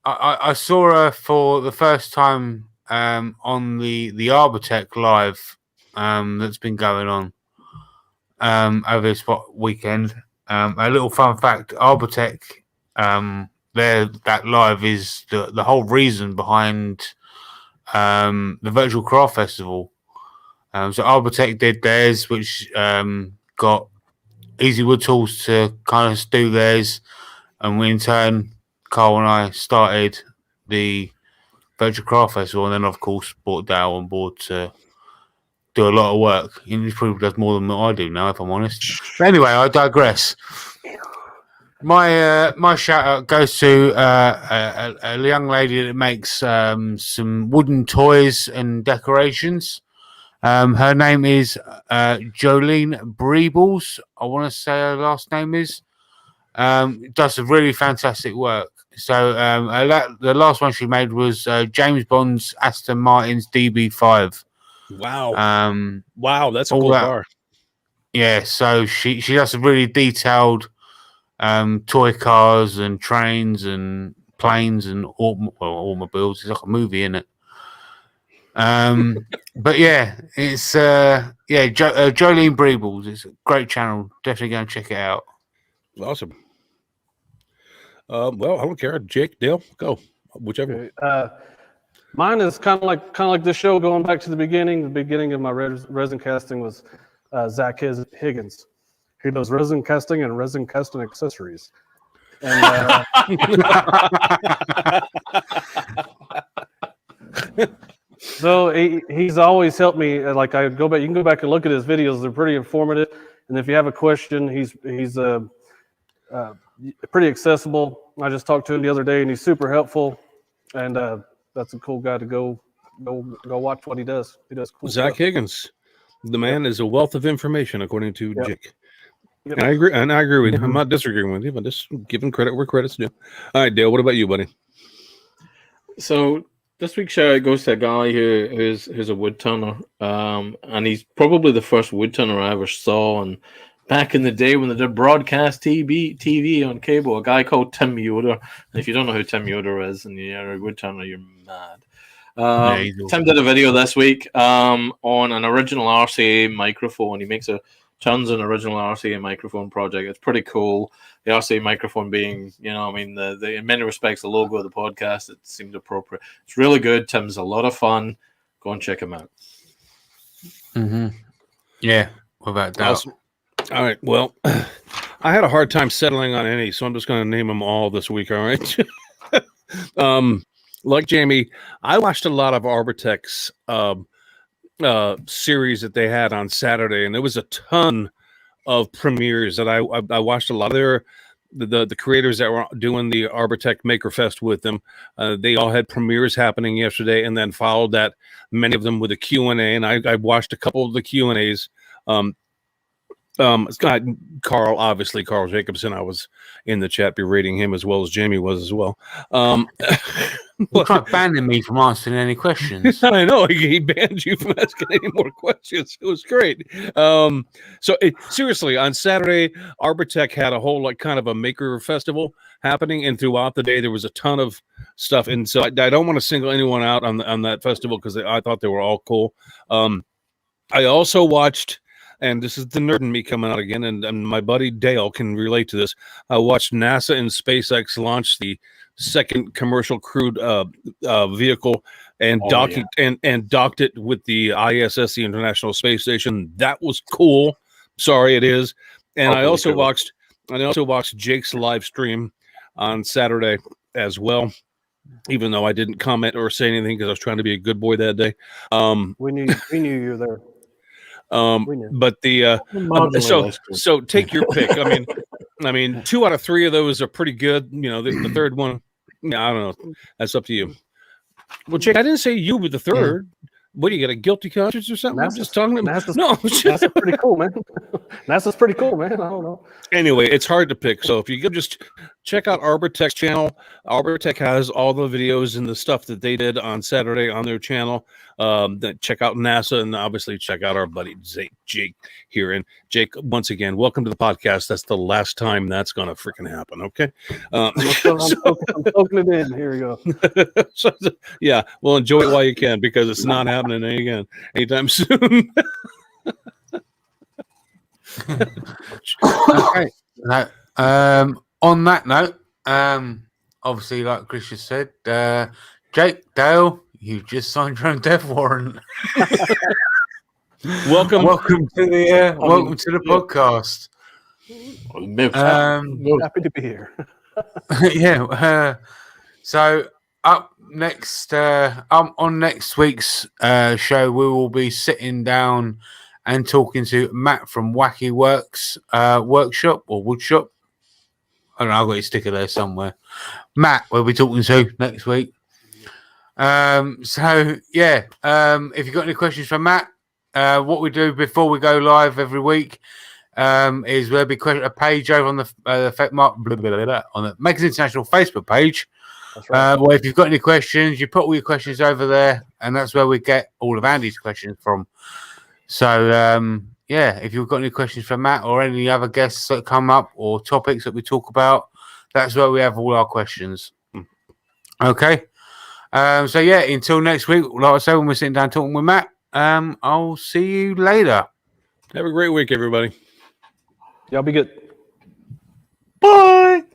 I saw her for the first time on the Arbitech live that's been going on over this weekend. A little fun fact: Arbitech, that live is the whole reason behind the Virtual Craft Festival. So Arbitech did theirs, which got Easy Wood Tools to kind of do theirs, and we in turn, Carl and I started the Virtual Craft Festival, and then of course brought Dale on board to do a lot of work. He probably does more than I do now, if I'm honest. But anyway, I digress. My shout out goes to a young lady that makes some wooden toys and decorations. Her name is Jolene Breebles. I want to say her last name is. Does some really fantastic work. So the last one she made was James Bond's Aston Martin's DB5. Wow. Wow, that's a cool car. Yeah, so she does some really detailed toy cars and trains and planes and automobiles. It's like a movie, isn't it? But yeah, it's Jolene Breebles. It's a great channel. Definitely go and check it out. Awesome. Well, I don't care. Jake, Dale, go. Whichever. Mine is kind of like this show going back to the beginning. The beginning of my resin casting was Zach Higgins. He does resin casting and resin casting accessories. And so he's always helped me. Like I go back, you can go back and look at his videos. They're pretty informative. And if you have a question, he's pretty accessible. I just talked to him the other day, and he's super helpful. And that's a cool guy to go watch what he does. He does cool Zach stuff. Higgins, the man is a wealth of information, according to Jake. Yep. And I agree with you. I'm not disagreeing with you, but just giving credit where credit's due. All right, Dale, what about you, buddy? So this week's shout out goes to a guy who's a wood turner, and he's probably the first wood turner I ever saw. And back in the day when they did broadcast TV on cable, a guy called Tim Yoder. And if you don't know who Tim Yoder is and you're a wood turner, you're mad. Tim did a video this week on an original RCA microphone. He makes turns an original RCA microphone project. It's pretty cool. The RCA microphone being, the in many respects the logo of the podcast. It seemed appropriate. It's really good. Tim's a lot of fun. Go and check him out. Mm-hmm. Yeah, without doubt. Awesome. All right. Well, I had a hard time settling on any, so I'm just going to name them all this week. All right. Like Jamie, I watched a lot of Arbitech's series that they had on Saturday, and there was a ton of premieres that I watched. A lot of the creators that were doing the Arbitech Maker Fest with them. They all had premieres happening yesterday, and then followed that, many of them with a Q&A, and I watched a couple of the Q&As. It's got Carl, obviously Carl Jacobson. I was in the chat berating him as well as Jamie was as well. You tried banning me from answering any questions. I know he banned you from asking any more questions. It was great. Seriously, on Saturday, Arbortech had a whole kind of a maker festival happening, and throughout the day there was a ton of stuff. And so I don't want to single anyone out on that festival because I thought they were all cool. I also watched. And this is the nerd in me coming out again, and my buddy Dale can relate to this. I watched NASA and SpaceX launch the second commercial crewed vehicle and docked it with the ISS, the International Space Station. That was cool. Sorry, it is. And I also watched Jake's live stream on Saturday as well. Even though I didn't comment or say anything because I was trying to be a good boy that day. We knew you were there. But the so take your pick. I mean, 2 out of 3 of those are pretty good. You know, the third one, I don't know. That's up to you. Well, Jake, I didn't say you were the third. What do you got, a guilty conscience or something? I'm just talking about that's pretty cool, man. That's pretty cool, man. I don't know. Anyway, it's hard to pick. So if you could just check out Arbortech's channel. Arbortech has all the videos and the stuff that they did on Saturday on their channel. Check out NASA and obviously check out our buddy Jake here. And Jake, once again, welcome to the podcast. That's the last time that's going to freaking happen. Okay. I'm soaking it in. Here we go. Yeah. Well, enjoy it while you can because it's not happening again anytime soon. Okay. Now, on that note, obviously, like Chris just said, Jake, Dale, you just signed your own death warrant. Welcome to the podcast. Happy to be here. Yeah. So up next, on next week's show, we will be sitting down and talking to Matt from Wacky Works Workshop or Woodshop. I don't know, I've got your sticker there somewhere. Matt, we'll be talking to next week. So yeah, if you've got any questions for Matt, what we do before we go live every week is there'll be a page over on the Makers International Facebook page. That's right. Well, if you've got any questions, you put all your questions over there, and that's where we get all of Andy's questions from. So, yeah, if you've got any questions for Matt or any other guests that come up or topics that we talk about, that's where we have all our questions. Okay. So, yeah, until next week, like I said, when we're sitting down talking with Matt, I'll see you later. Have a great week, everybody. Y'all be good. Bye.